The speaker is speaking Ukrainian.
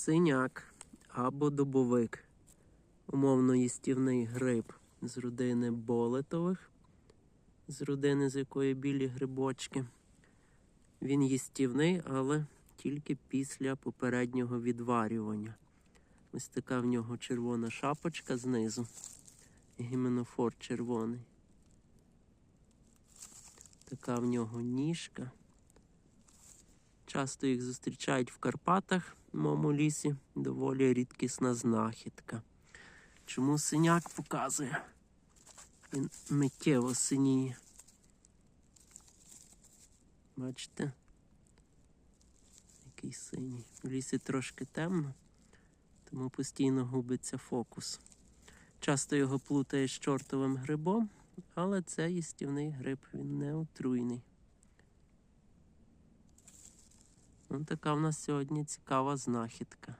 Синяк або дубовик. Умовно їстівний гриб з родини болетових, з родини, з якої білі грибочки. Він їстівний, але тільки після попереднього відварювання. Ось така в нього червона шапочка знизу. Гіменофор червоний. Така в нього ніжка. Часто їх зустрічають в Карпатах, в моєму лісі. Доволі рідкісна знахідка. Чому синяк показує? Він миттєво синіє. Бачите? Який синій. В лісі трошки темно, тому постійно губиться фокус. Часто його плутають з чортовим грибом, але це їстівний гриб, він не отруйний. Ось така в нас сьогодні цікава знахідка.